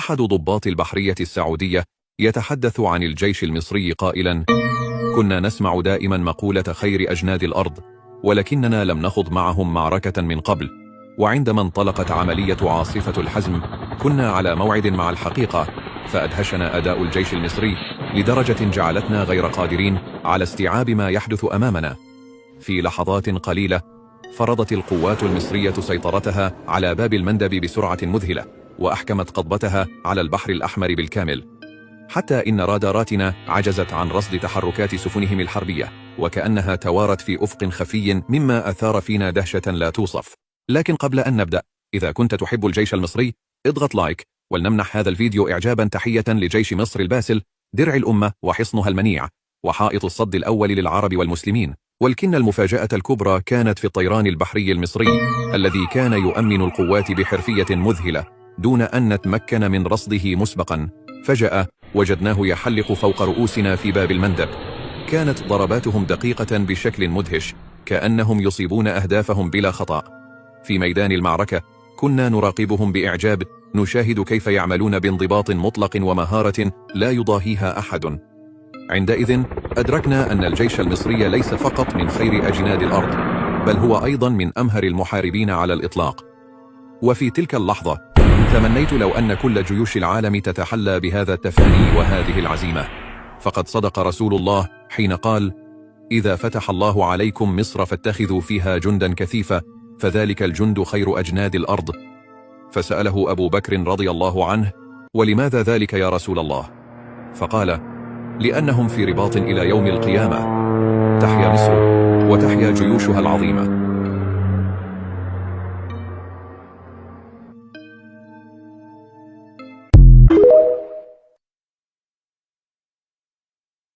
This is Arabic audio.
أحد ضباط البحرية السعودية يتحدث عن الجيش المصري قائلا: كنا نسمع دائما مقولة خير أجناد الأرض، ولكننا لم نخض معهم معركة من قبل، وعندما انطلقت عملية عاصفة الحزم كنا على موعد مع الحقيقة، فأدهشنا أداء الجيش المصري لدرجة جعلتنا غير قادرين على استيعاب ما يحدث أمامنا. في لحظات قليلة فرضت القوات المصرية سيطرتها على باب المندب بسرعة مذهلة، وأحكمت قضبتها على البحر الأحمر بالكامل، حتى إن راداراتنا عجزت عن رصد تحركات سفنهم الحربية، وكأنها توارت في أفق خفي، مما أثار فينا دهشة لا توصف. لكن قبل أن نبدأ، إذا كنت تحب الجيش المصري اضغط لايك، ولنمنح هذا الفيديو إعجابا. تحية لجيش مصر الباسل، درع الأمة وحصنها المنيع، وحائط الصد الأول للعرب والمسلمين. ولكن المفاجأة الكبرى كانت في الطيران البحري المصري الذي كان يؤمن القوات بحرفية مذهلة دون أن نتمكن من رصده مسبقا. فجأة وجدناه يحلق فوق رؤوسنا في باب المندب. كانت ضرباتهم دقيقة بشكل مدهش، كأنهم يصيبون أهدافهم بلا خطأ. في ميدان المعركة كنا نراقبهم بإعجاب، نشاهد كيف يعملون بانضباط مطلق ومهارة لا يضاهيها أحد. عندئذ أدركنا أن الجيش المصري ليس فقط من خير أجناد الأرض، بل هو أيضا من أمهر المحاربين على الإطلاق. وفي تلك اللحظة تمنيت لو أن كل جيوش العالم تتحلى بهذا التفاني وهذه العزيمة. فقد صدق رسول الله حين قال: إذا فتح الله عليكم مصر فاتخذوا فيها جندا كثيفا، فذلك الجند خير أجناد الأرض. فسأله أبو بكر رضي الله عنه: ولماذا ذلك يا رسول الله؟ فقال: لأنهم في رباط إلى يوم القيامة، تحيا مصر وتحيا جيوشها العظيمة.